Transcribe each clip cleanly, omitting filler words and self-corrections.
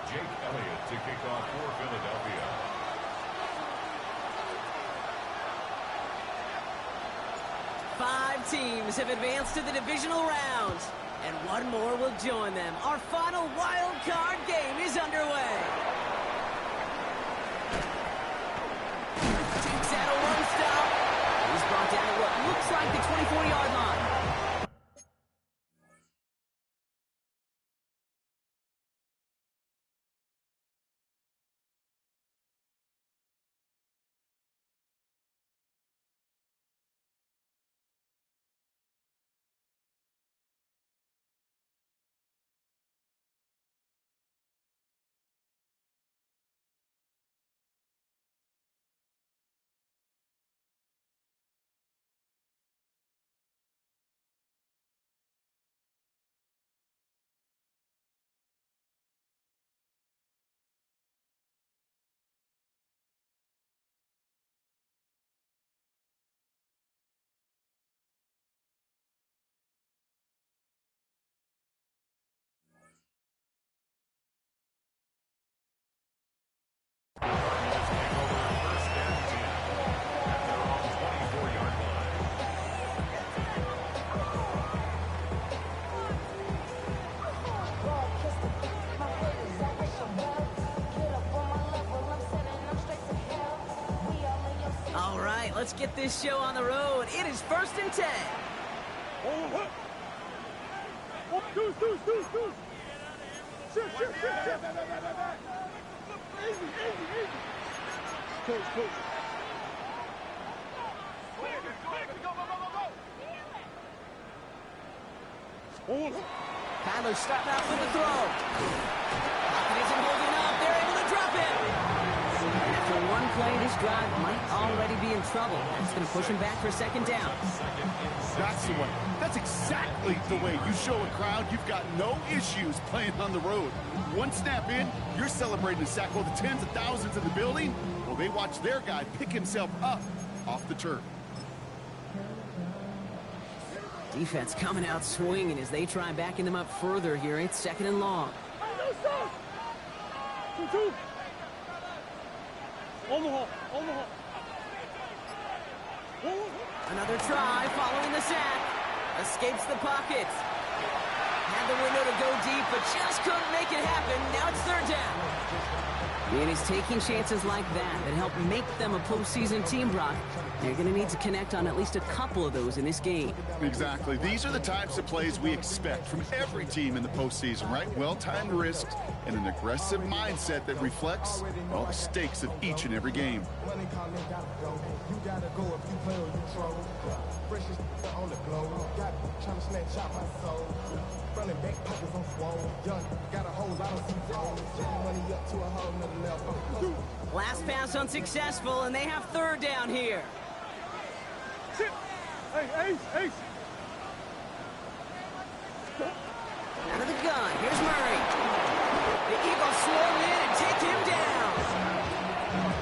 Jake Elliott to kick off for Philadelphia. Five teams have advanced to the divisional round, and one more will join them. Our final wild card game is underway. Takes out a one stop. He's brought down at what looks like the 24-yard line. All right, let's get this show on the road. It is 1st and 10. Kyler's starting out with the throw. Pocket isn't holding up. They're able to drop it. After one play, this drive might already be in trouble. That's going to push him back for 2nd down. That's the way. That's exactly the way you show a crowd you've got no issues playing on the road. One snap in, you're celebrating a sack while the tens of thousands in the building, well, they watch their guy pick himself up off the turf. Defense coming out swinging as they try backing them up further here. It's 2nd and long. Another try following the sack. Escapes the pocket. Had the window to go deep, but just couldn't make it happen. Now it's 3rd down. And he's taking chances like that help make them a postseason team, Brock. They're going to need to connect on at least a couple of those in this game. Exactly. These are the types of plays we expect from every team in the postseason, right? Well-timed risks and an aggressive mindset that reflects all the stakes of each and every game. Last pass unsuccessful, and they have 3rd down here. Out of the gun, here's Murray. The Eagles swirl in and take him down.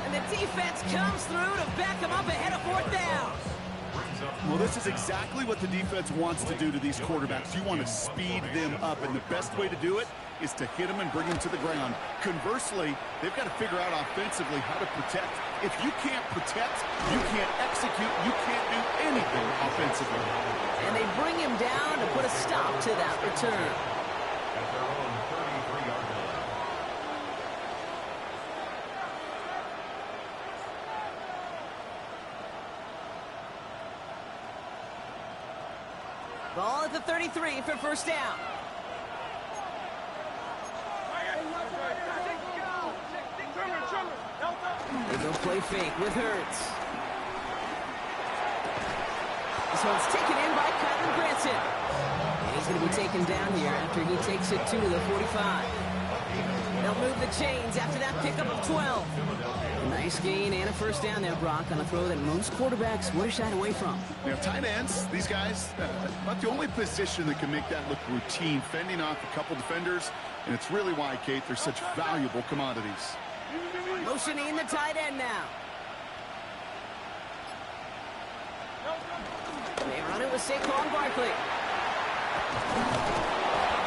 And the defense comes through to back him up ahead of 4th down. Well, this is exactly what the defense wants to do to these quarterbacks. You want to speed them up, and the best way to do it is to hit them and bring them to the ground. Conversely, they've got to figure out offensively how to protect. If you can't protect, you can't execute, you can't do anything offensively. And they bring him down to put a stop to that return. At their own 33-yard line. Ball at the 33 for 1st down. They go play fake with Hurts. This one's taken in by Kyler Granson. And he's going to be taken down here after he takes it to the 45. They'll move the chains after that pickup of 12. A nice gain and a 1st down there, Brock, on a throw that most quarterbacks would have shied away from. You know, tight ends, these guys, not the only position that can make that look routine, fending off a couple defenders, and it's really why, Kate, they're such valuable commodities. Motioning the tight end now. They run it with Saquon Barkley.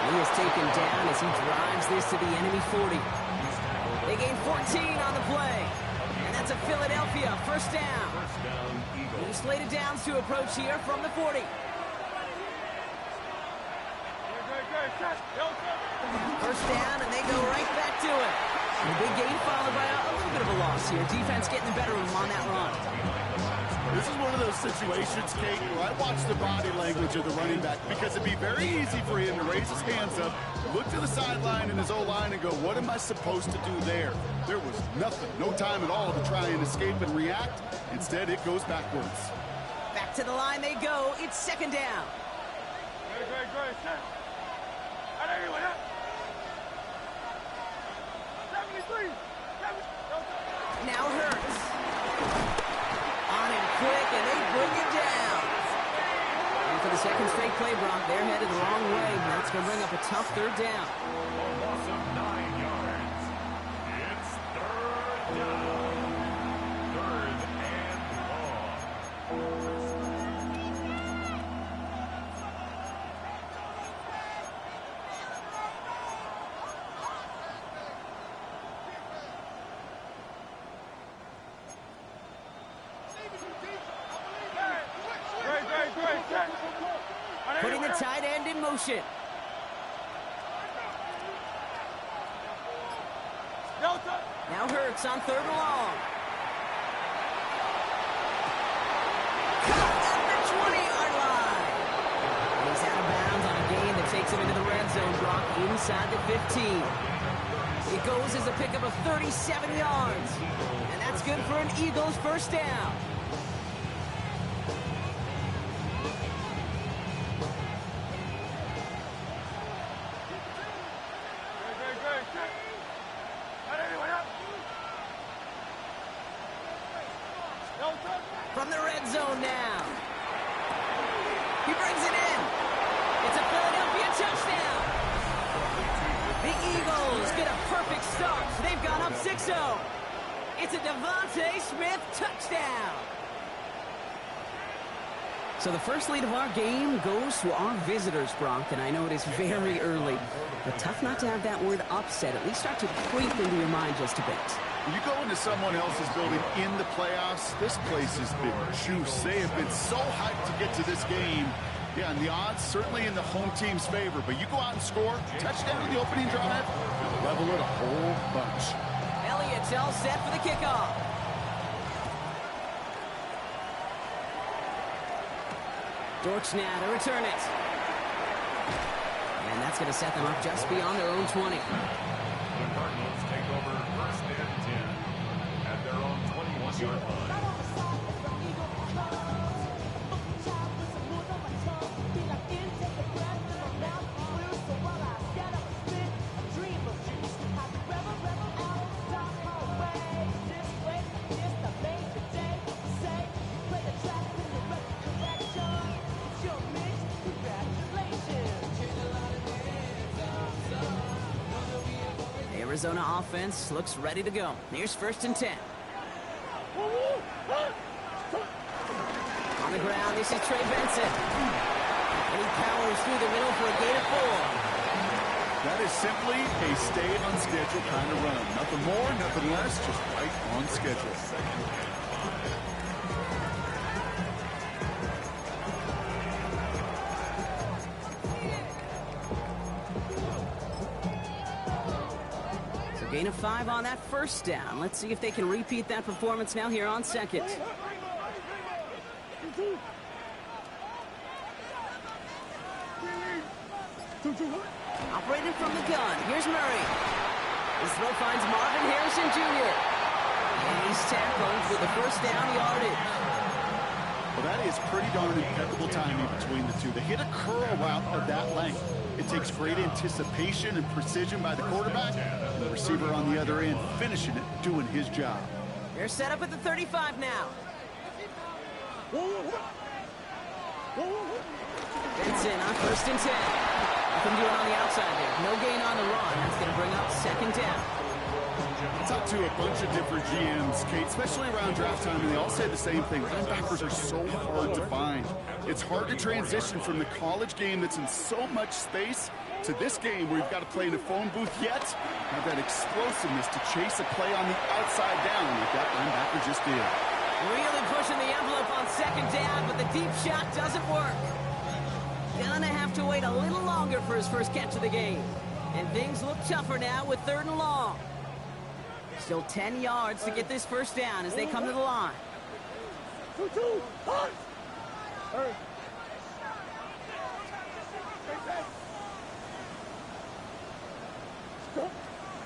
He is taken down as he drives this to the enemy 40. They gain 14 on the play. And that's a Philadelphia first down. First down, Eagles. New slated downs to approach here from the 40. First down, and they go right back to it. And a big gain followed by a little bit of a loss here. Defense getting the better of them on that run. This is one of those situations, Kate, where I watch the body language of the running back because it'd be very easy for him to raise his hands up, look to the sideline in his O-line and go, what am I supposed to do there? There was nothing, no time at all to try and escape and react. Instead, it goes backwards. Back to the line they go. It's second down. Now Hurts. On him quick, and they bring it down. And for the second straight play, Brock, they're headed the wrong way. That's going to bring up a tough third down. A loss of 9 yards. It's third down. Third and long. Putting the tight end in motion. Now Hurts on third and long. Caught at the 20-yard line. He's out of bounds on a gain that takes him into the red zone, Brock, inside the 15. It goes as a pickup of 37 yards. And that's good for an Eagles first down. From the red zone now. He brings it in. It's a Philadelphia touchdown. The Eagles get a perfect start. They've gone up 6-0. It's a Devontae Smith touchdown. So the first lead of our game goes to our visitors, Brock, and I know it is very early, but tough not to have that word upset at least start to creep into your mind just a bit. When you go into someone else's building in the playoffs, this place has been juice. They have been so hyped to get to this game. Yeah, and the odds certainly in the home team's favor, but you go out and score, touchdown in the opening drive, level it a whole bunch. Elliott's all set for the kickoff. Dortch now to return it. And that's going to set them up just beyond their own 20. The Cardinals take over first and 10 at their own 21-yard line. Arizona offense looks ready to go. Here's first and 10. On the ground, this is Trey Benson. And he powers through the middle for a gain of 4. That is simply a stay on schedule kind of run. Nothing more, nothing less, just right on schedule. Gain of 5 on that first down. Let's see if they can repeat that performance now here on second. Operated from the gun. Here's Murray. His throw finds Marvin Harrison Jr. And he's tackled with the first down yardage. Well, that is pretty darn impeccable timing between the two. They hit a curl route of that length. It takes great anticipation and precision by the quarterback, and the receiver on the other end finishing it, doing his job. They're set up at the 35 now. Benson on first and 10. Nothing doing on the outside there. No gain on the run. That's going to bring up second down. I talked to a bunch of different GMs, Kate, especially around draft time, and they all say the same thing. Linebackers are so hard to find. It's hard to transition from the college game that's in so much space to this game where you've got to play in a phone booth yet. Have that explosiveness to chase a play on the outside down like that linebacker just did. Really pushing the envelope on second down, but the deep shot doesn't work. Gonna have to wait a little longer for his first catch of the game. And things look tougher now with 3rd and long. Still 10 yards to get this first down as they come to the line.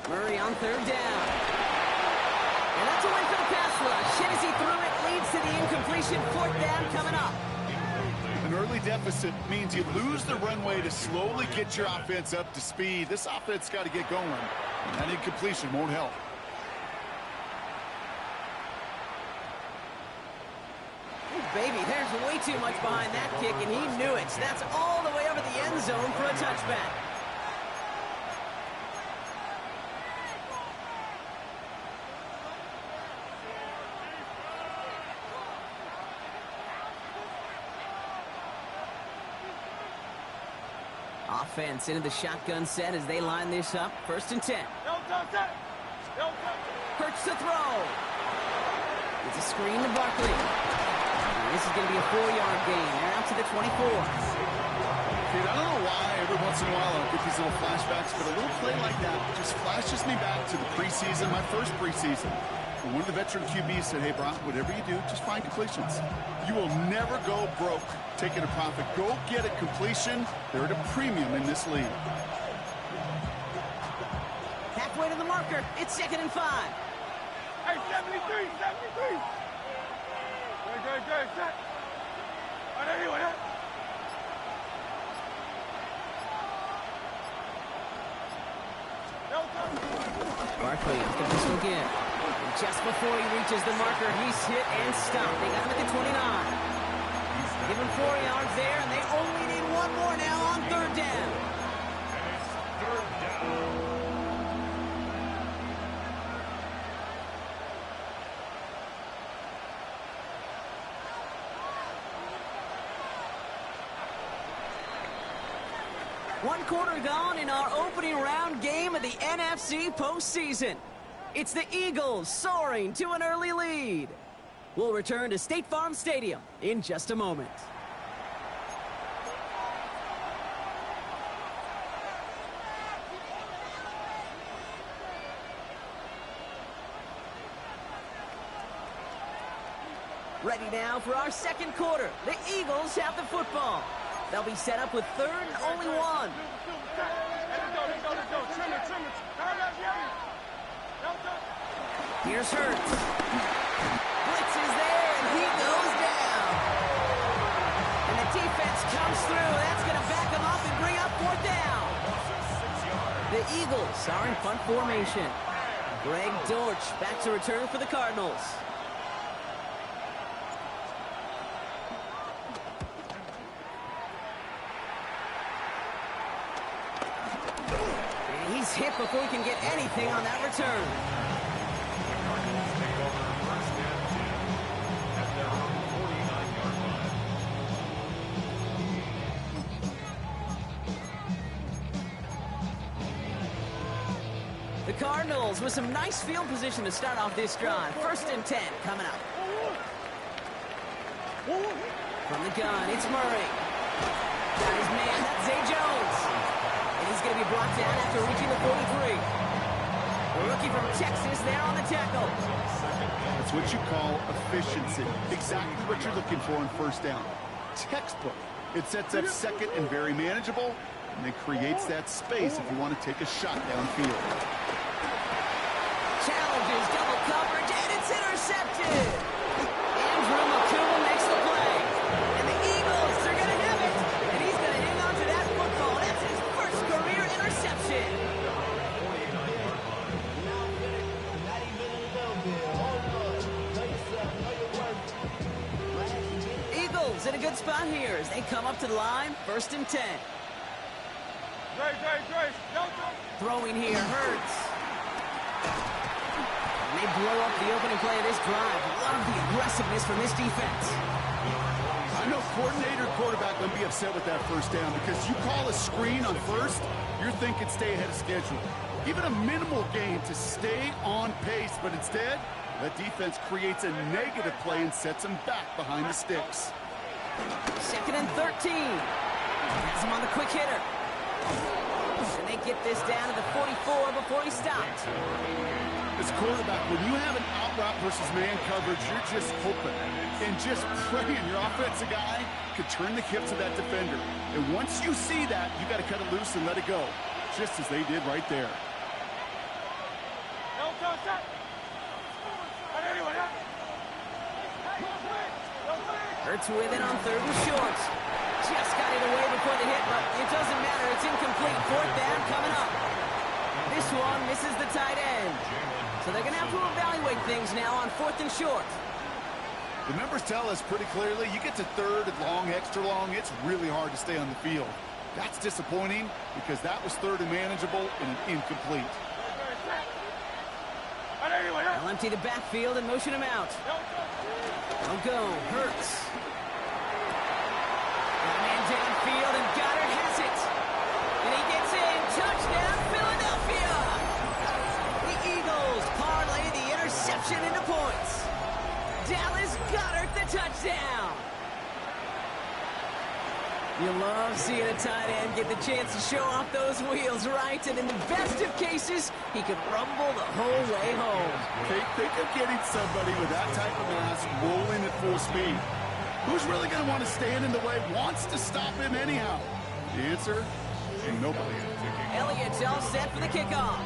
Murray on 3rd down. And that's a win for the pass rush. And as he threw it, leads to the incompletion. 4th down coming up. An early deficit means you lose the runway to slowly get your offense up to speed. This offense got to get going. And that incompletion won't help. Baby, there's way too much behind that kick, and he knew it. That's all the way over the end zone for a touchback. Offense into the shotgun set as they line this up. 1st and 10. Hurts to throw. It's a screen to Barkley. This is going to be a 4-yard gain. They're out to the 24. Dude, I don't know why every once in a while I'll get these little flashbacks, but a little play like that just flashes me back to the preseason, my first preseason. And one of the veteran QBs said, hey, Brock, whatever you do, just find completions. You will never go broke taking a profit. Go get a completion. They're at a premium in this league. Halfway to the marker. It's 2nd and 5. Hey, 73, 73. Good. Oh, there you went. Barkley off the pistol again. And just before he reaches the marker, he's hit and stopped. They got him at the 29. Give him 4 yards there, and they only need 1 more now on 3rd down. And it's 3rd down. One quarter gone in our opening round game of the NFC postseason. It's the Eagles soaring to an early lead. We'll return to State Farm Stadium in just a moment. Ready now for our 2nd quarter. The Eagles have the football. They'll be set up with 3rd and only 1. Here's Hurts. Blitz is there, and he goes down. And the defense comes through. That's going to back him up and bring up 4th down. The Eagles are in punt formation. Greg Dortch back to return for the Cardinals. He's hit before he can get anything on that return. The Cardinals take over 1st and 10 at their own 49-yard line. The Cardinals with some nice field position to start off this drive. 1st and 10 coming up. From the gun, it's Murray. Got his man, that's Zay Jones. And he's going to be brought down after reaching the 43. The rookie from Texas there on the tackle. That's what you call efficiency. Exactly what you're looking for in 1st down. Textbook. It sets up 2nd and very manageable, and it creates that space if you want to take a shot downfield. Challenges double coverage, and it's intercepted. Andrew McCool makes the play. And the Eagles are going to have it. And he's going to hang on to that football. That's his first career interception. Eagles in a good spot here as they come up to the line. 1st and 10. Throwing here, Hurts. And they blow up the opening play of this drive. Love the aggressiveness from this defense. I I know coordinator, quarterback going to be upset with that first down because you call a screen on first, you're thinking stay ahead of schedule. Even a minimal gain to stay on pace, but instead, that defense creates a negative play and sets them back behind the sticks. 2nd and 13. Has him on the quick hitter. And they get this down to the 44 before he stopped. As a quarterback, when you have an out route versus man coverage, you're just hoping and just praying your offensive guy could turn the hips of that defender. And once you see that, you got to cut it loose and let it go, just as they did right there. Hurts with it on 3rd and short. Just got it away before the hit, but it doesn't matter. It's incomplete. 4th down coming up. This one misses the tight end. So they're going to have to evaluate things now on 4th and short. The numbers tell us pretty clearly, you get to 3rd and long, extra long, it's really hard to stay on the field. That's disappointing because that was 3rd and manageable and an incomplete. They'll empty the backfield and motion him out. Don't go. Hurts. Got a man downfield, and Goddard has it. And he gets in. Touchdown, Philadelphia. The Eagles parlay the interception into points. Dallas Goddard the touchdown. You love seeing a tight end get the chance to show off those wheels, right? And in the best of cases, he could rumble the whole way home. Think of getting somebody with that type of mass rolling at full speed. Who's really going to want to stand in the way, wants to stop him anyhow? The answer is nobody. Elliott's all set for the kickoff.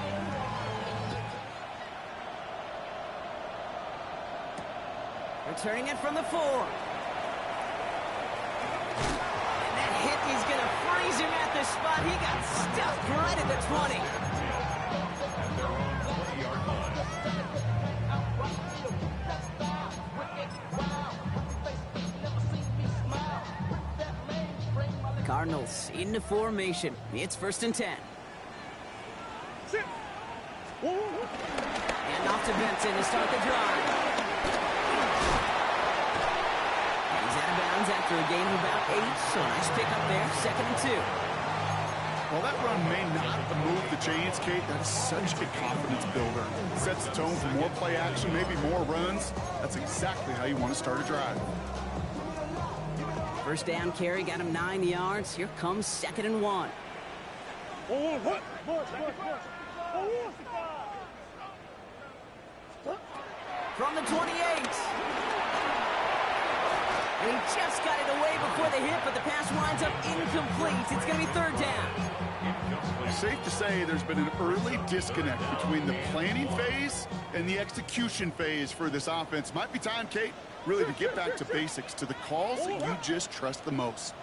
Returning it from the 4. He's going to freeze him at the spot. He got stuffed right at the 20. Cardinals into formation. It's 1st and 10. And off to Benson to start the drive. After a gain of about 8, so nice pick up there, 2nd and 2. Well, that run may not move the chains, Kate. That's such a confidence builder. It sets the tone for more play action, maybe more runs. That's exactly how you want to start a drive. First down carry got him 9 yards. Here comes 2nd and 1. From the 28. And he just got it away before the hit, but the pass winds up incomplete. It's going to be 3rd down. Safe to say there's been an early disconnect between the planning phase and the execution phase for this offense. Might be time, Kate, really to get back to basics, to the calls that you just trust the most.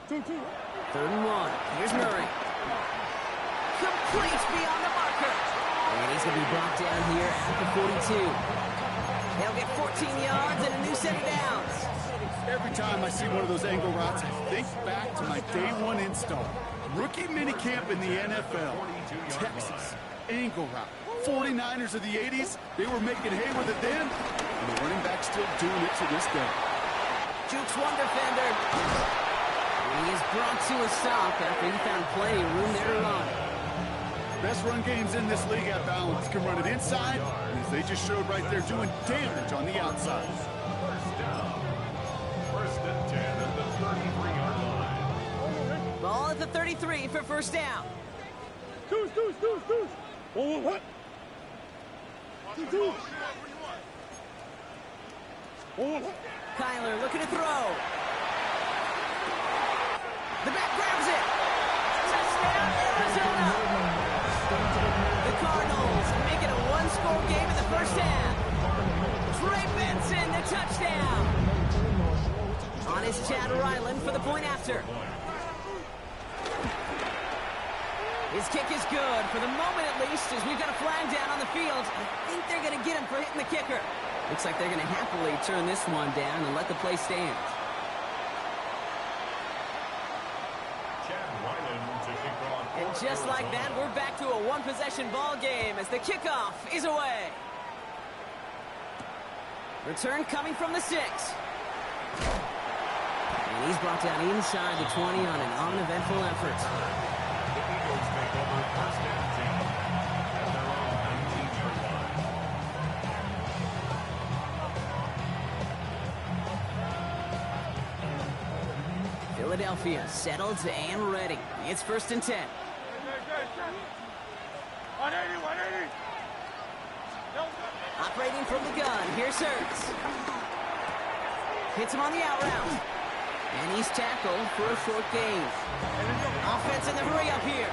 3rd and 1. Here's Murray. Complete beyond the marker. And he's going to be brought down here at the 42. They'll get 14 yards and a new set of downs. Every time I see one of those angle routes, I think back to my day 1 install. Rookie minicamp in the NFL. Texas, angle route. 49ers of the 80s, they were making hay with it then, and the running back's still doing it to this day. Jukes one defender. And he is brought to a stop after he found plenty of room there to run. Best run games in this league at balance. Can run it inside, and as they just showed right there, doing damage on the outside. First down. 1st and 10 at the 33-yard line. Ball at the 33 for 1st down. Kyler looking to throw. The back grabs it. Touchdown, Arizona. The Cardinals make it a one-score game in the 1st half. Trey Benson, the touchdown. On is Chad Ryland for the point after. His kick is good, for the moment at least, as we've got a flag down on the field. I think they're going to get him for hitting the kicker. Looks like they're going to happily turn this one down and let the play stand. just like that, we're back to a one-possession ball game as the kickoff is away. Return coming from the 6. And he's brought down inside the 20 on an uneventful effort. The Eagles take over first and 10 at their own 19-yard line. Philadelphia settled and ready. It's first and 10. 180. Operating from the gun, here's Hurts. Hits him on the out route. And he's tackled for a short gain. Offense in the hurry up here.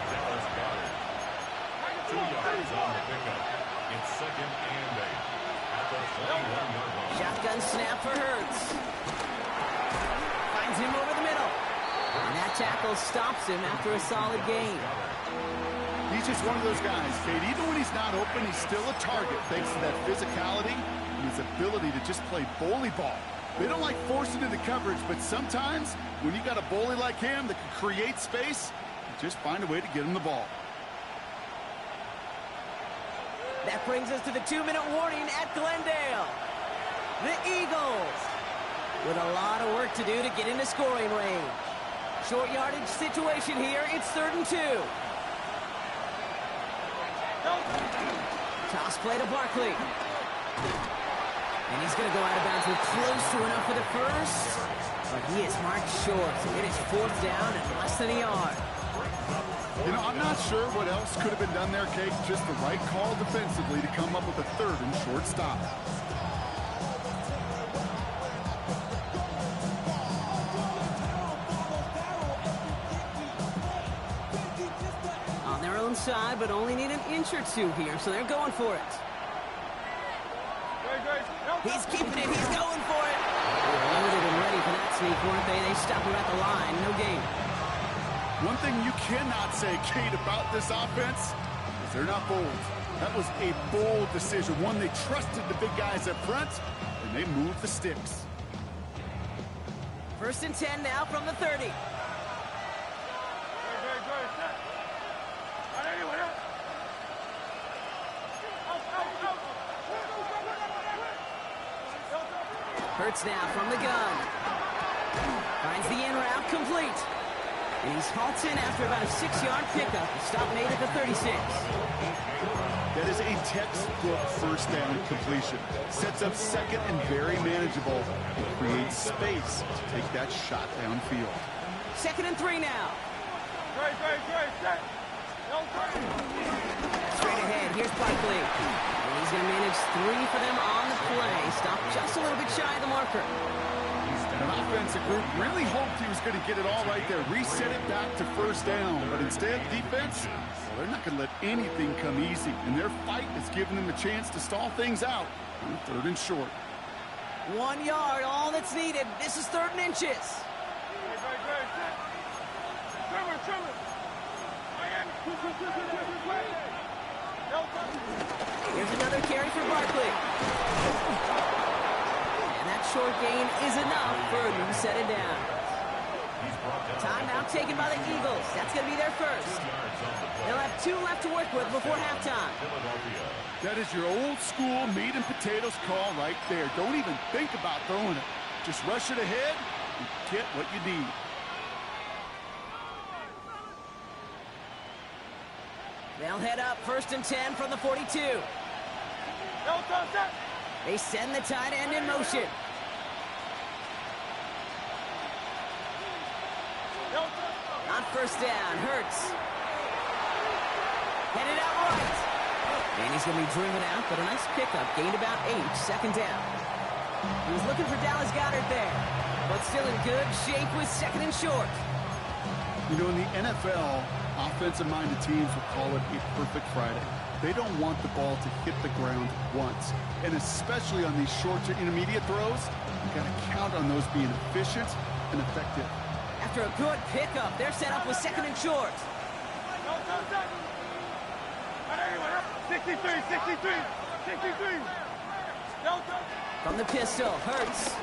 2 yards on the pickup. It's second and 8 at the 21-yard line. Shotgun snap for Hurts. Finds him over the middle. And that tackle stops him after a solid gain. He's just one of those guys, Kate. Even when he's not open, he's still a target thanks to that physicality and his ability to just play bully ball. They don't like forcing into coverage, but sometimes when you got a bully like him that can create space, you just find a way to get him the ball. That brings us to the 2-minute warning at Glendale. The Eagles with a lot of work to do to get into scoring range. Short yardage situation here. It's 3rd and 2. Toss play to Barkley. And he's going to go out of bounds. We're close to enough for the first. But he is marked short. It is 4th down and less than a yard. You know, I'm not sure what else could have been done there, Kate. Just the right call defensively to come up with a 3rd and short stop. On their own side, but only need an inch or 2 here, so they're going for it. He's keeping it. He's going for it. They're loaded and ready for that sneak, weren't they? They stop him at the line. No gain. One thing you cannot say, Kate, about this offense is they're not bold. That was a bold decision. One, they trusted the big guys up front, and they moved the sticks. 1st and 10 now from the 30. Hurts now from the gun. Finds the in route complete. And he's halts in after about a 6-yard pickup. The stop made at the 36. That is a textbook first down completion. Sets up second and very manageable. And creates space to take that shot downfield. 2nd and 3 now. Straight ahead, here's Barkley. And he's going to manage 3 for them on the play. Stop just a little bit shy of the marker. An offensive group really hoped he was going to get it all right there. Reset it back to first down. But instead, defense, well, they're not going to let anything come easy. And their fight is giving them a chance to stall things out on 3rd and short. 1 yard, all that's needed. This is 3rd and inches. Here's another carry for Barkley. And that short gain is enough for a new set it down. Timeout taken by the Eagles. That's going to be their first. They'll have 2 left to work with before halftime. That is your old school meat and potatoes call right there. Don't even think about throwing it. Just rush it ahead and get what you need. They'll head up 1st and 10 from the 42. They send the tight end in motion. On 1st down, Hurts. Headed out right. And he's going to be driven out, but a nice pickup. Gained about 8, 2nd down. He was looking for Dallas Goedert there, but still in good shape with 2nd and short. You know, in the NFL, offensive-minded teams will call it a perfect Friday. They don't want the ball to hit the ground once. And especially on these short to intermediate throws, you've got to count on those being efficient and effective. After a good pickup, they're set up with 2nd and short. 63. From the pistol, Hurts.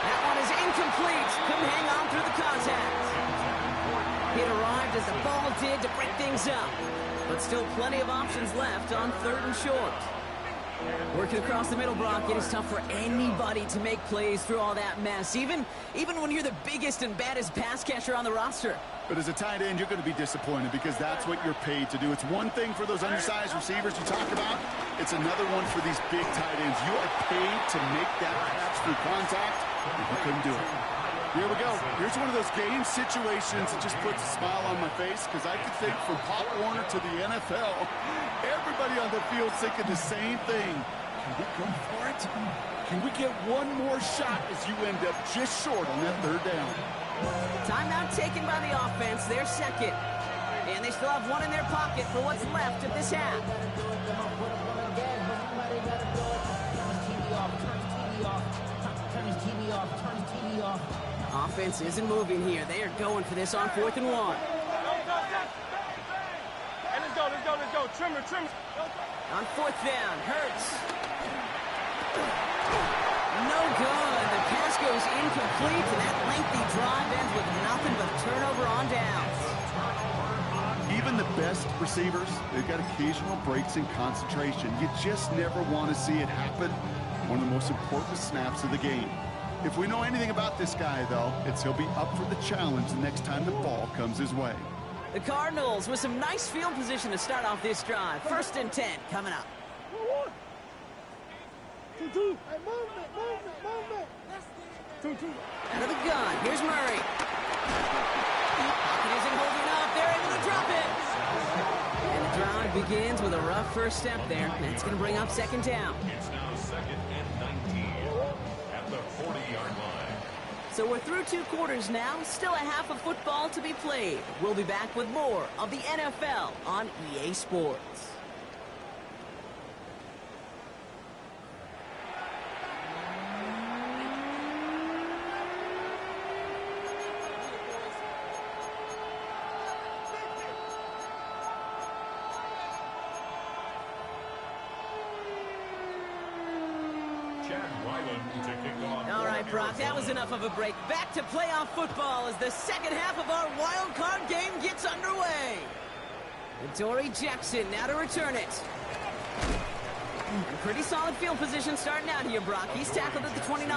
That one is incomplete. Couldn't hang on through the contact. It arrived as the ball did to break things up. But still plenty of options left on 3rd and short. Working across the middle, Brock, it is tough for anybody to make plays through all that mess, even when you're the biggest and baddest pass catcher on the roster. But as a tight end, you're going to be disappointed because that's what you're paid to do. It's one thing for those undersized receivers you talk about. It's another one for these big tight ends. You are paid to make that catch through contact, and you couldn't do it. Here we go. Here's one of those game situations that just puts a smile on my face because I could think from Pop Warner to the NFL, everybody on the field thinking the same thing. Can we go for it? Can we get one more shot as you end up just short on that 3rd down? Timeout taken by the offense, their 2nd. And they still have one in their pocket for what's left of this half. Offense isn't moving here. They are going for this on 4th and 1. Hey, let's go. Trim it. On 4th down, Hurts. No good. The pass goes incomplete, and that lengthy drive ends with nothing but turnover on downs. Even the best receivers, they've got occasional breaks in concentration. You just never want to see it happen. One of the most important snaps of the game. If we know anything about this guy, though, it's he'll be up for the challenge the next time the ball comes his way. The Cardinals with some nice field position to start off this drive. 1st and 10 coming up. 2-2. Hey, movement. 2-2. Out of the gun, here's Murray. Pocket isn't holding up. They're able to drop it. And the drive begins with a rough first step there. That's going to bring up 2nd down. It's now 2nd and 19 at the 40-yard line. So we're through 2 quarters now. Still a half of football to be played. We'll be back with more of the NFL on EA Sports. All right, Brock, that was enough of a break. Back to playoff football as the 2nd half of our wild card game gets underway. Dory Jackson now to return it. And pretty solid field position starting out here, Brock. He's tackled at the 29. The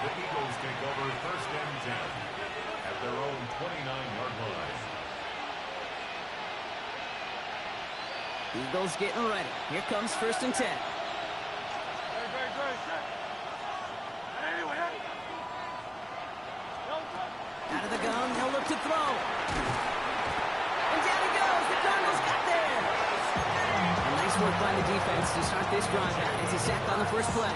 Eagles take over 1st and 10 at their own 29-yard line. Eagles getting ready. Here comes 1st and 10. Out of the gun, he'll look to throw. And down he goes. The Cardinals got there. A nice work by the defense to start this drive out. It's a sack on the first play.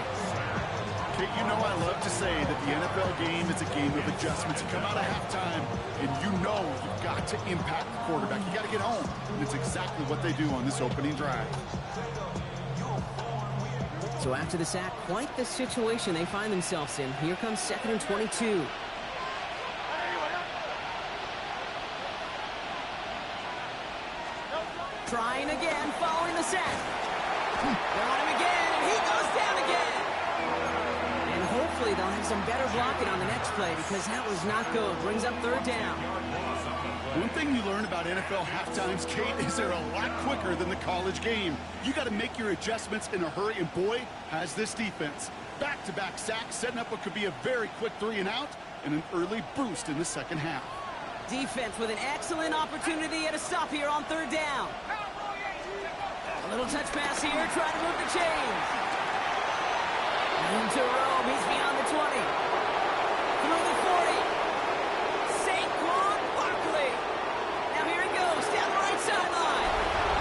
Kate, you know I love to say that the NFL game is a game of adjustments. You come out of halftime, and you know you've got to impact the quarterback. You got to get home. And it's exactly what they do on this opening drive. So after the sack, quite the situation they find themselves in. Here comes 2nd and 22. Trying again, following the sack. They're on him again, and he goes down again. And hopefully they'll have some better blocking on the next play because that was not good. Brings up 3rd down. One thing you learn about NFL halftimes, Kate, is they're a lot quicker than the college game. You got to make your adjustments in a hurry, and boy, has this defense. Back-to-back sacks, setting up what could be a very quick 3 and out, and an early boost in the 2nd half. Defense with an excellent opportunity at a stop here on 3rd down. A little touch pass here, trying to move the chains. Into Rome, he's beyond the 20. Through the 40. Saquon Barkley. Now here he goes, down the right sideline.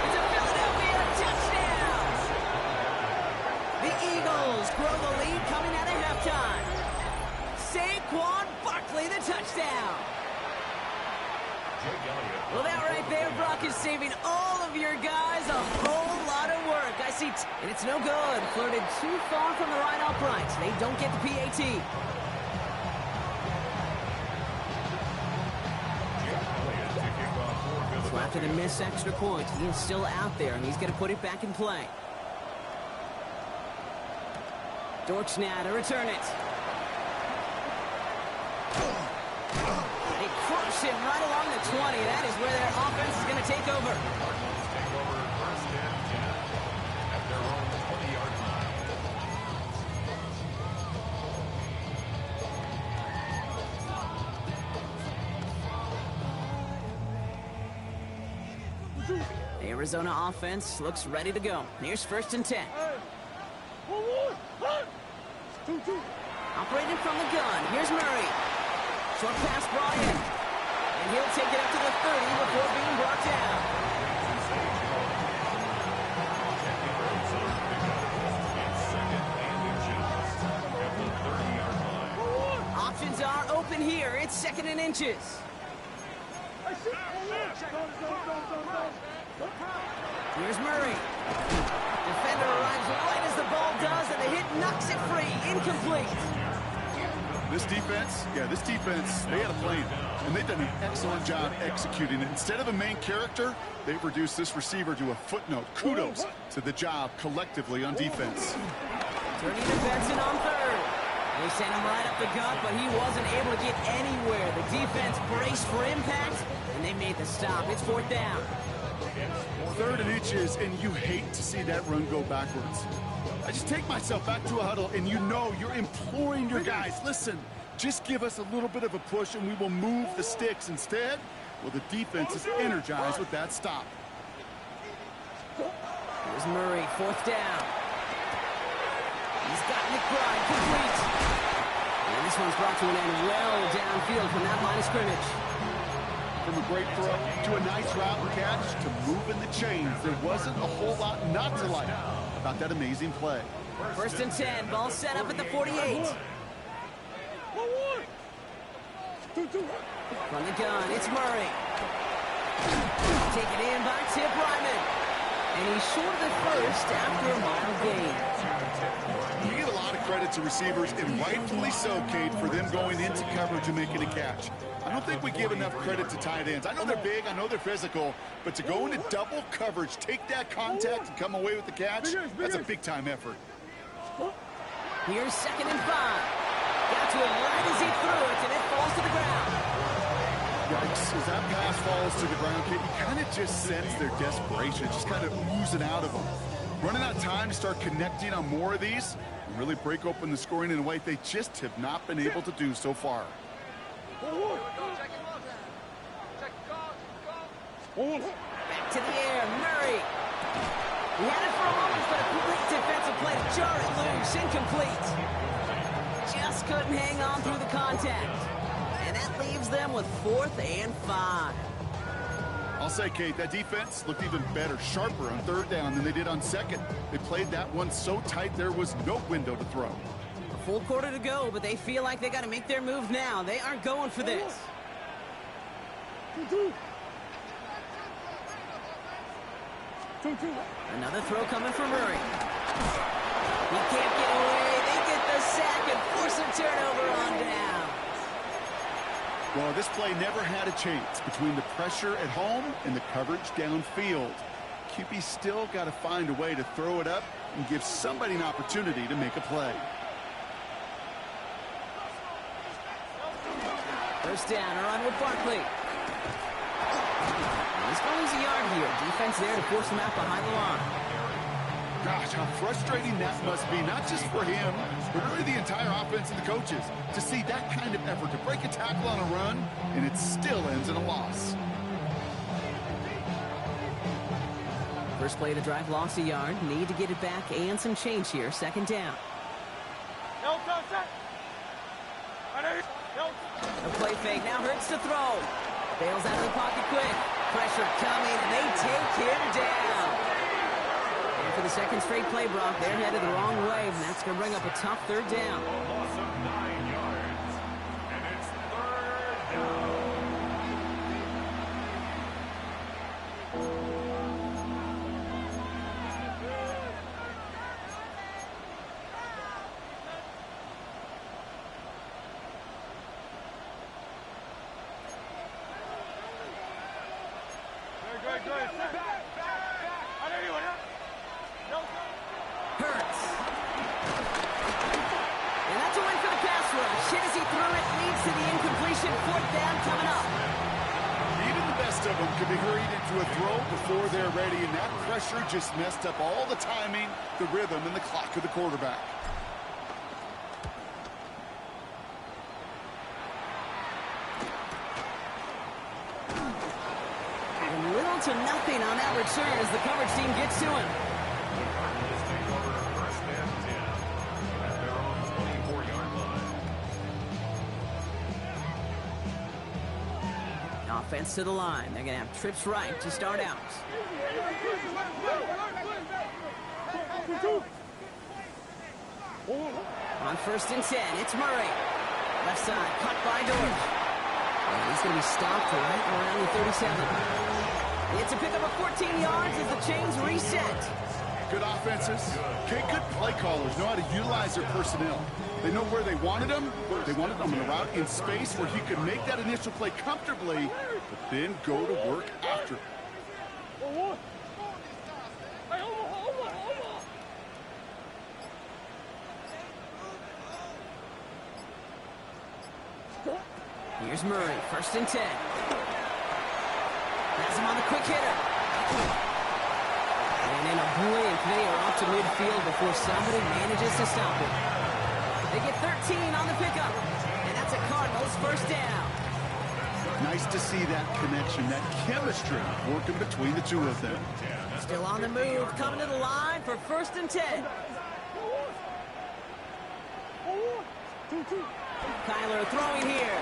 It's a Philadelphia touchdown. The Eagles grow the lead coming out of halftime. Saquon Barkley, the touchdown. Well, that right there, Brock, is saving all of your guys a whole lot of work. I see, and it's no good. Flirted too far from the right upright. They don't get the PAT. So after the missed extra point, he is still out there, and he's going to put it back in play. Dortch now to return it. Big crush him right along the 20. That is where their offense is going to take over. Cardinals take over first and 10 at their own 20-yard line. The Arizona offense looks ready to go. Here's first and 10. Operating from the gun. Here's Murray. Short pass brought in. And he'll take it up to the 30 before being brought down. Options are open here. It's second and inches. Here's Murray. Defender arrives right as the ball does, and the hit knocks it free. Incomplete. This defense, they had a plan, and they've done an excellent job executing it. Instead of a main character, they've reduced this receiver to a footnote. Kudos to the job collectively on defense. Turning to Benson on third. They sent him right up the gut, but he wasn't able to get anywhere. The defense braced for impact, and they made the stop. It's fourth down. Third and inches, and you hate to see that run go backwards. I just take myself back to a huddle, and you know you're imploring your guys, listen, just give us a little bit of a push, and we will move the sticks. Instead, well, the defense is energized with that stop. Here's Murray, fourth down. He's got McBride complete. And this one's brought to an end well downfield from that line of scrimmage. From a great throw to a nice route and catch to moving the chains. There wasn't a whole lot not to like about that amazing play. First and 10, ball set up at the 48. From the gun, it's Murray. Taken in by Tip Ryman. And he's short of the first after a mile gain. We give a lot of credit to receivers, and rightfully so, Kate, for them going into coverage and making a catch. I don't think we give enough credit to tight ends. I know they're big, I know they're physical, but to go into double coverage, take that contact, and come away with the catch, that's a big-time effort. Here's second and 5. Got to him right as he threw it, and it falls to the ground. Yikes, as that pass falls to the ground, Kate, you kind of just sense their desperation, just kind of oozing out of them. Running out of time to start connecting on more of these and really break open the scoring in a way they just have not been able to do so far. Back to the air, Murray. He had it for a moment, but a great defensive play to jar it loose, incomplete. Just couldn't hang on through the contact. And that leaves them with 4th and 5. I'll say, Kate, that defense looked even better, sharper on third down than they did on second. They played that one so tight there was no window to throw. A full quarter to go, but they feel like they got to make their move now. They aren't going for this. Another throw coming from Murray. He can't get away. They get the sack and force a turnover on down. Well, this play never had a chance between the pressure at home and the coverage downfield. QB still got to find a way to throw it up and give somebody an opportunity to make a play. First down, a run with Barkley. He's going a yard here. Defense there to force him out behind the line. Gosh, how frustrating that must be, not just for him, but really the entire offense and the coaches, to see that kind of effort to break a tackle on a run, and it still ends in a loss. First play of the drive, lost a yard. Need to get it back and some change here. Second down. A play fake now hurts to throw. Bails out of the pocket quick. Pressure coming, and they take him down. And for the second straight play, Brock, they're headed the wrong way, and that's going to bring up a tough third down. Loss of 9 yards, and it's third down. Hurts. And that's a win for the pass rush. to the incompletion. Fourth down coming up. Even the best of them could be hurried into a throw before they're ready, and that pressure just messed up all the timing, the rhythm, and the clock of the quarterback. Little to nothing on that return as the coverage team gets to him. The Cardinals take over first and 10 at their own 24-yard line. Offense to the line. They're going to have trips right to start out. On first and 10, it's Murray. Left side, cut by Dortch. And he's going to be stopped right around the 37. It's a pickup of 14 yards as the chains reset. Good offenses. Okay, good play callers know how to utilize their personnel. They know where they wanted them. They wanted them in a route in space where he could make that initial play comfortably, but then go to work after. Here's Murray, first and 10. Has him on the quick hitter. And in a blink, they are off to midfield before somebody manages to stop him. They get 13 on the pickup, and that's a Cardinals first down. Nice to see that connection, that chemistry working between the two of them. Still on the move, coming to the line for first and 10. Kyler throwing here.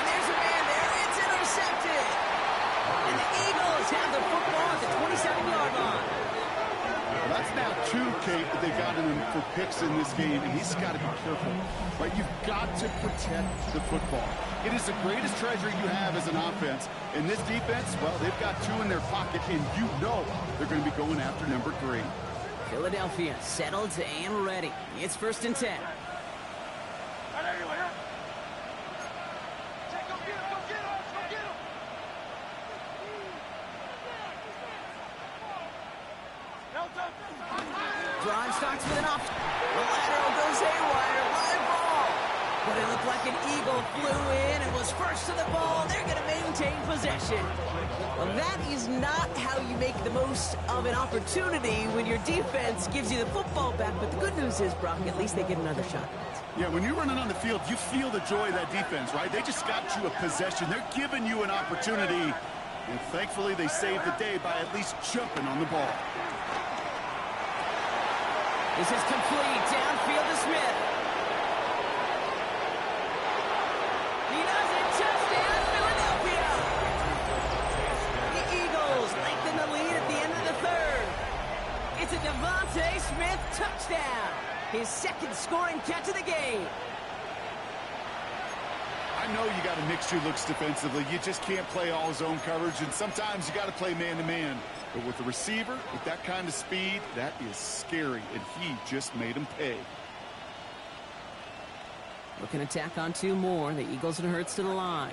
And there's a man there. It's intercepted. And the Eagles have the football at the 27-yard line. Well, that's now two, Kate, that they got in him for picks in this game, and he's got to be careful. Right? You've got to protect the football. It is the greatest treasure you have as an offense. And this defense, well, they've got two in their pocket, and you know they're going to be going after number 3. Philadelphia settled and ready. It's first and 10. Drive starts with an option. The lateral goes haywire. Live ball. But it looked like an eagle flew in and was first to the ball. They're going to maintain possession. Well, that is not how you make the most of an opportunity when your defense gives you the football back. But the good news is, Brock, at least they get another shot. Yeah, when you're running on the field, you feel the joy of that defense, right? They just got you a possession. They're giving you an opportunity. And thankfully, they saved the day by at least jumping on the ball. This is complete. Downfield to Smith. He does it. Touchdown, Philadelphia. The Eagles lengthen the lead at the end of the third. It's a Devontae Smith touchdown. His second scoring catch of the game. I know you got to mix your looks defensively. You just can't play all zone coverage, and sometimes you got to play man-to-man. But with the receiver, with that kind of speed, that is scary, and he just made him pay. Looking to tack on 2 more. The Eagles and Hurts to the line.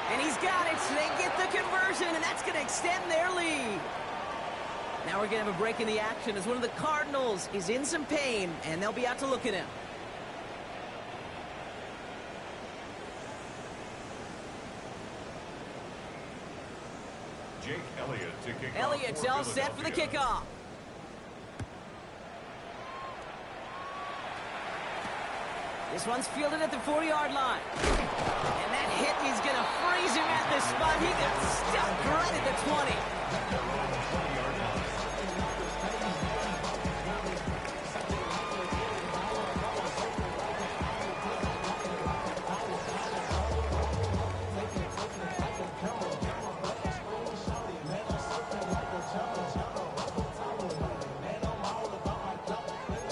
And he's got it. So they get the conversion, and that's going to extend their lead. Now we're going to have a break in the action as one of the Cardinals is in some pain, and they'll be out to look at him. Jake Elliott to kick off. Elliott's all set for the kickoff. This one's fielded at the 4-yard line. And that hit, he's going to freeze him at the spot. He got stuck right at the 20.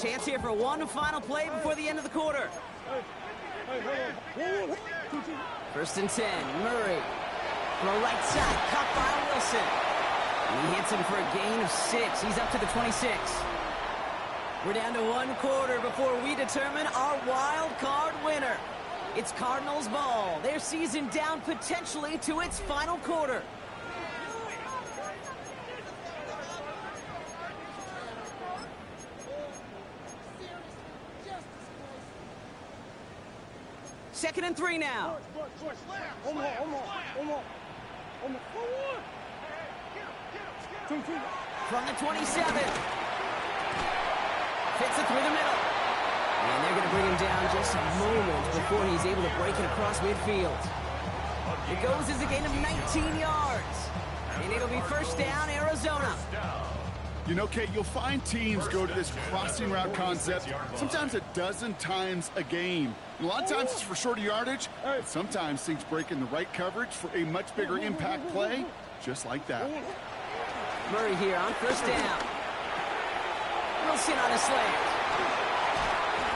Chance here for one final play before the end of the quarter. First and 10, Murray. Throw right side, caught by Wilson. He hits him for a gain of 6. He's up to the 26. We're down to 1 quarter before we determine our wild card winner. It's Cardinals ball. Their season down potentially to its final quarter. 2nd and 3 now. From the 27. Fits it through the middle. And they're going to bring him down just a moment before he's able to break it across midfield. It goes as a gain of 19 yards. And it'll be first down, Arizona. You know, Kate, you'll find teams go to this crossing route concept sometimes a dozen times a game. And a lot of times it's for shorter yardage, but sometimes things break in the right coverage for a much bigger impact play, just like that. Murray here on first down. Wilson on a slant.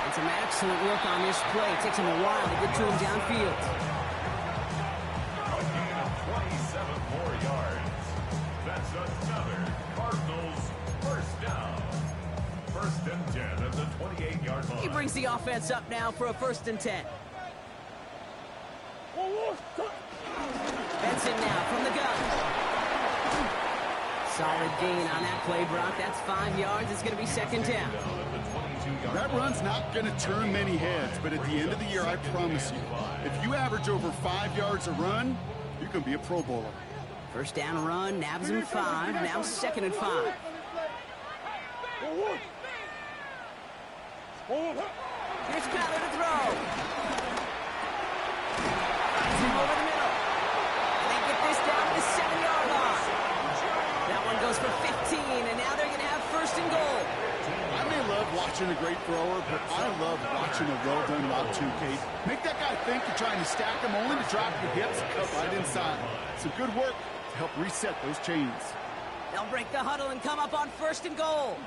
And some excellent work on this play. It takes him a while to get to him downfield. A gain of 27 more yards. That's another Cardinals first down. 1st and 10 at the 28-yard line. He brings the offense up now for a 1st and 10. Benson now from the gun. Solid gain on that play, Brock. That's 5 yards. It's going to be 2nd down. That run's not going to turn many heads, but at the end of the year, I promise you, if you average over 5 yards a run, you're going to be a Pro Bowler. First down run, nabs him 5. Now 2nd and 5. Here's Kyler to throw. Finds him over the middle. And they get this down to the 7-yard line. That one goes for 15, and now they're going to have 1st and goal. I may love watching a great thrower, but I love watching a well-done route too, Kate. Make that guy think you're trying to stack him, only to drop your hips and cut right inside. Some good work to help reset those chains. They'll break the huddle and come up on 1st and goal.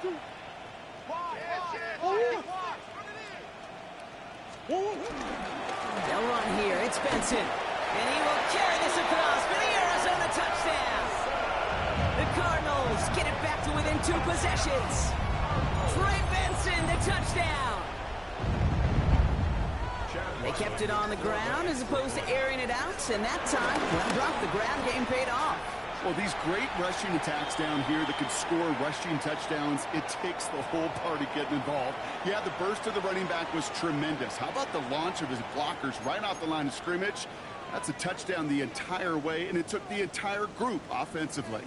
They'll run here. It's Benson. And he will carry this across for the Arizona touchdown. The Cardinals get it back to within 2 possessions. Trey Benson, the touchdown. They kept it on the ground as opposed to airing it out, and that time, dropped the ground game paid off. Well, these great rushing attacks down here that could score rushing touchdowns, it takes the whole party getting involved. Yeah, the burst of the running back was tremendous. How about the launch of his blockers right off the line of scrimmage? That's a touchdown the entire way, and it took the entire group offensively.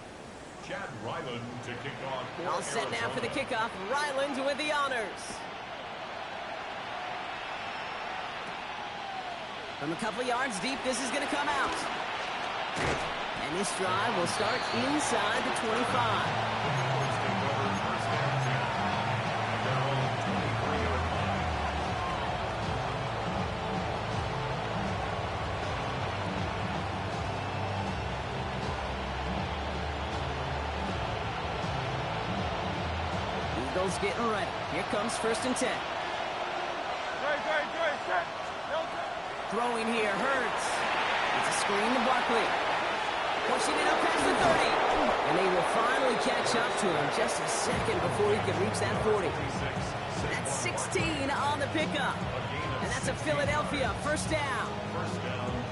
Chad Ryland to kick off. All set now for the kickoff. Ryland with the honors. From a couple yards deep, this is going to come out. And this drive will start inside the 25. Eagles getting ready. Here comes 1st and 10. Throwing here, Hurts. It's a screen to Barkley. Pushing it up past the 30. And they will finally catch up to him just a second before he can reach that 40. That's 16 on the pickup. And that's a Philadelphia 1st down.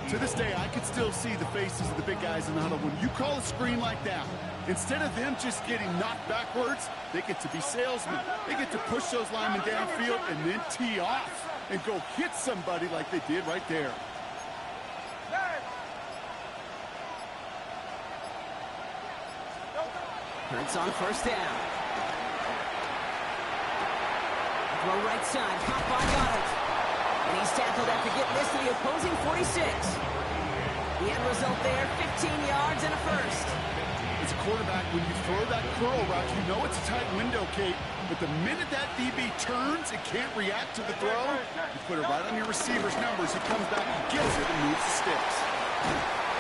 To this day, I could still see the faces of the big guys in the huddle. When you call a screen like that, instead of them just getting knocked backwards, they get to be salesmen. They get to push those linemen downfield and then tee off and go hit somebody like they did right there. Hurts on 1st down. Throw right side, caught by Goddard. And he's tackled after getting this to the opposing 46. The end result there, 15 yards and a 1st. As a quarterback, when you throw that curl route, you know it's a tight window, Kate. But the minute that DB turns and can't react to the throw, you put it right on your receiver's numbers. He comes back, he gets it, and moves the sticks.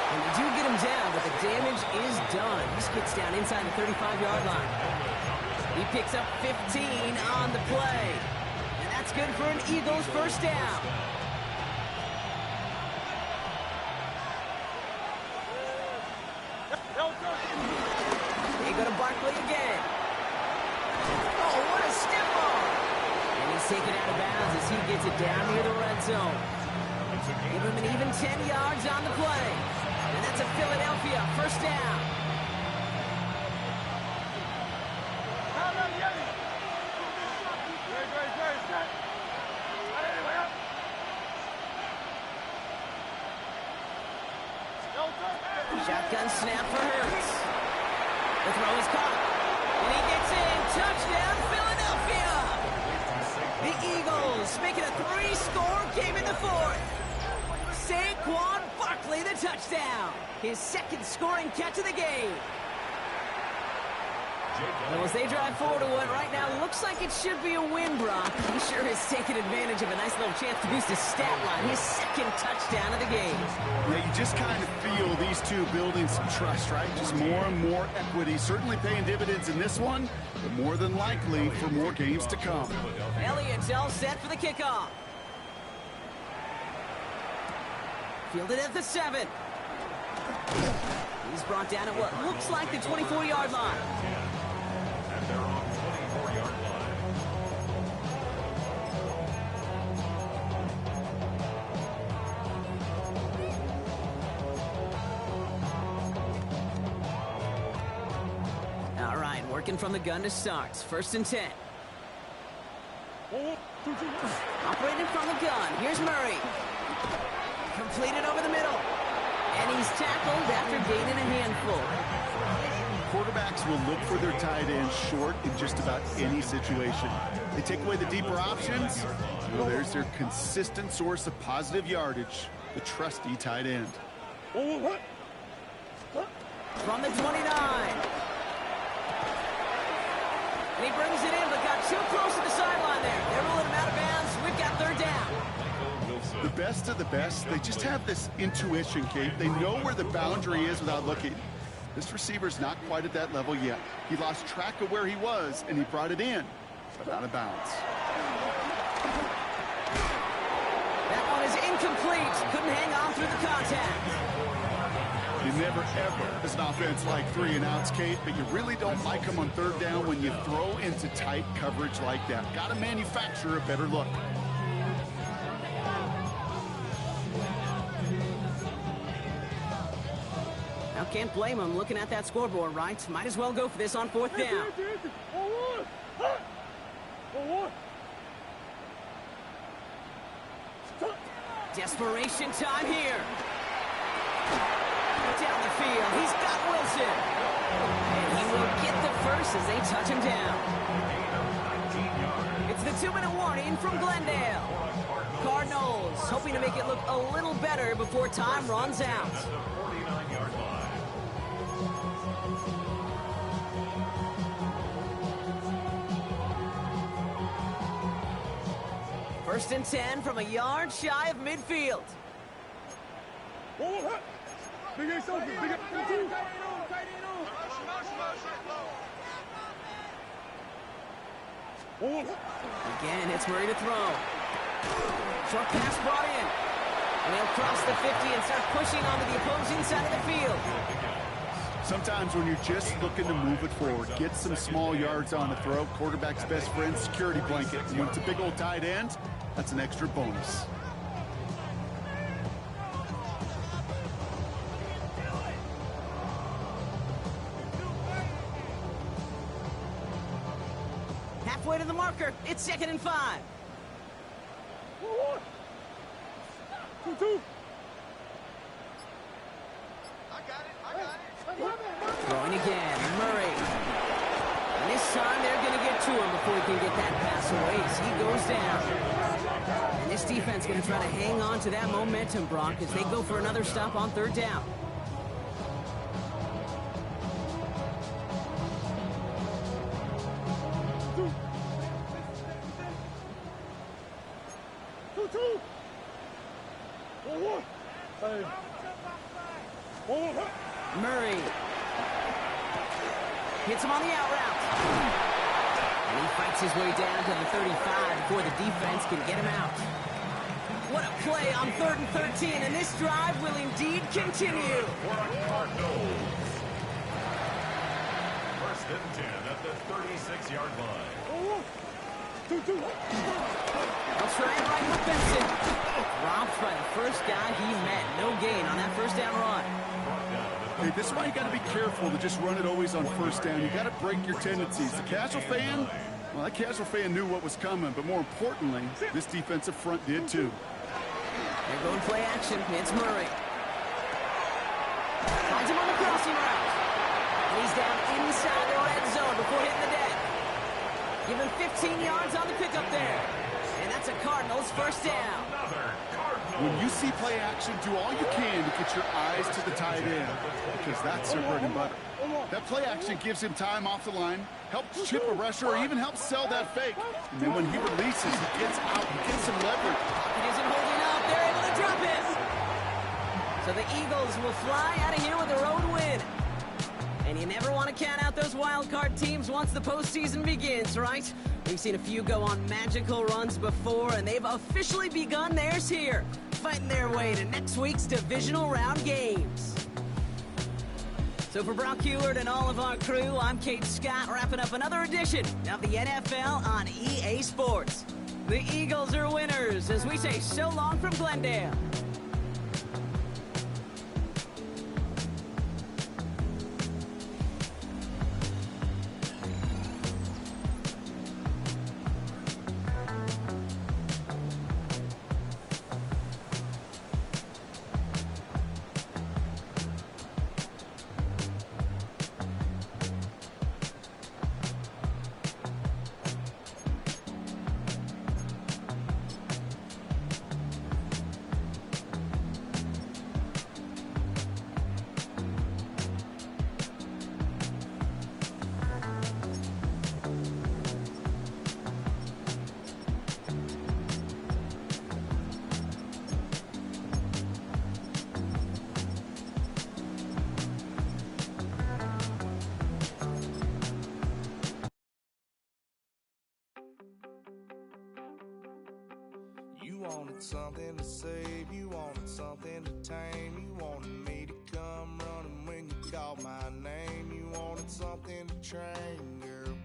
And they do get him down, but the damage is done. He gets down inside the 35-yard line. He picks up 15 on the play. And that's good for an Eagles 1st down. They go to Barkley again. Oh, what a step on. And he's taken out of bounds as he gets it down near the red zone. Give him an even 10 yards on the play. And that's a Philadelphia 1st down. Shotgun snap for Hurts. The throw is caught. And he gets in. Touchdown, Philadelphia! The Eagles make it a 3-score game in the fourth. Saquon Barkley, the touchdown. His second scoring catch of the game. Well, as they drive forward to what right now looks like it should be a win, Brock, he sure has taken advantage of a nice little chance to boost his stat line. His second touchdown of the game. Yeah, you just kind of feel these two building some trust, right? Just more and more equity. Certainly paying dividends in this one, but more than likely for more games to come. Elliott's all set for the kickoff. Fielded at the 7. He's brought down at what looks like the 24-yard line. And they're on 24-yard line. All right, working from the gun to start. 1st and 10. Operating from the gun. Here's Murray. Completed over the middle. And he's tackled after gaining a handful. Quarterbacks will look for their tight end short in just about any situation. They take away the deeper options. Well, there's their consistent source of positive yardage, the trusty tight end. From the 29. And he brings it in, but got too close to the sideline there. They're ruling him out of bounds. We've got 3rd down. The best of the best, they just have this intuition, Kate. They know where the boundary is without looking. This receiver's not quite at that level yet. He lost track of where he was, and he brought it in, but out of bounds. That one is incomplete. Couldn't hang on through the contact. You never, ever, as an offense, like 3-and-outs, Kate, but you really don't like them on 3rd down when you throw into tight coverage like that. Got to manufacture a better look. Now, can't blame him looking at that scoreboard, right? Might as well go for this on 4th down. Desperation time here. Down the field, he's got Wilson. And he will get the first as they touch him down. It's the 2-minute warning from Glendale. Cardinals hoping to make it look a little better before time runs out. 49-yard line. 1st and 10 from a yard shy of midfield. Again, it's Murray to throw. Short pass brought in. And he'll cross the 50 and start pushing onto the opposing side of the field. Sometimes when you're just looking to move it forward, get some small yards on the throw, quarterback's best friend, security blanket. And when it's a big old tight end, that's an extra bonus. Halfway to the marker, it's 2nd and 5. Throwing again, Murray. And this time they're going to get to him before he can get that pass away as he goes down. And this defense going to try to hang on to that momentum, Brock, as they go for another stop on 3rd down. Murray hits him on the out route. And he fights his way down to the 35 before the defense can get him out. What a play on 3rd and 13, and this drive will indeed continue. 1st and 10 at the 36-yard line. They'll try and right with Benson. Robbed by the first guy he met. No gain on that 1st down run. Hey, this is why you got to be careful to just run it always on 1st down. You got to break your tendencies. The casual fan, well, that casual fan knew what was coming, but more importantly, this defensive front did too. They're going play action. It's Murray. down inside the red zone before hitting the deck. Give him 15 yards on the pickup there. And that's a Cardinals first down. When you see play action, do all you can to get your eyes to the tight end, because that's their bread and butter. That play action gives him time off the line, helps chip a rusher, or even helps sell that fake. And then when he releases, he gets out, he gets some leverage. It isn't holding up. They're able to drop it. So the Eagles will fly out of here with a road win. And you never want to count out those wild card teams once the postseason begins, right? We've seen a few go on magical runs before, and they've officially begun theirs here, fighting their way to next week's divisional round games. So for Brock Heward and all of our crew, I'm Kate Scott, wrapping up another edition of the NFL on EA Sports. The Eagles are winners as we say so long from Glendale. You wanted something to save, you wanted something to tame, you wanted me to come running when you called my name, you wanted something to train, girl,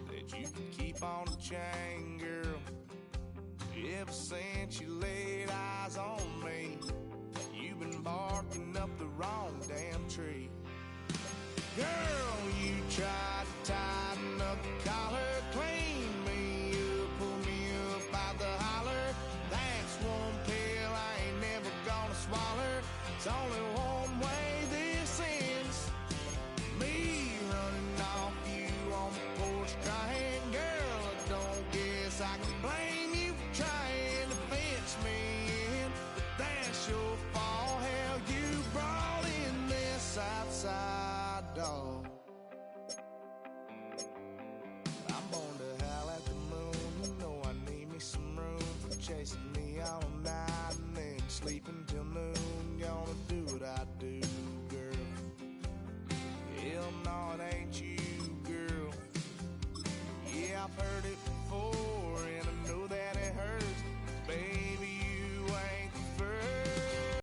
that you could keep on the chain, girl. Ever since you laid eyes on me, you've been barking up the wrong damn tree. Girl, you tried to tighten up the collar, clean me up, pull me up out the holler. That's one pill I ain't never gonna swallow. It's only one way this ends. Me running off you on the porch crying. Girl, I don't guess I can blame you for trying to fence me in. But that's your fault, hell, you brought in this outside dog. I'm born to howl at the moon. You know I need me some room for chasing me all night and then sleeping till noon. Gonna do what I do, girl. Hell no, it ain't you, girl. Yeah, I've heard it before.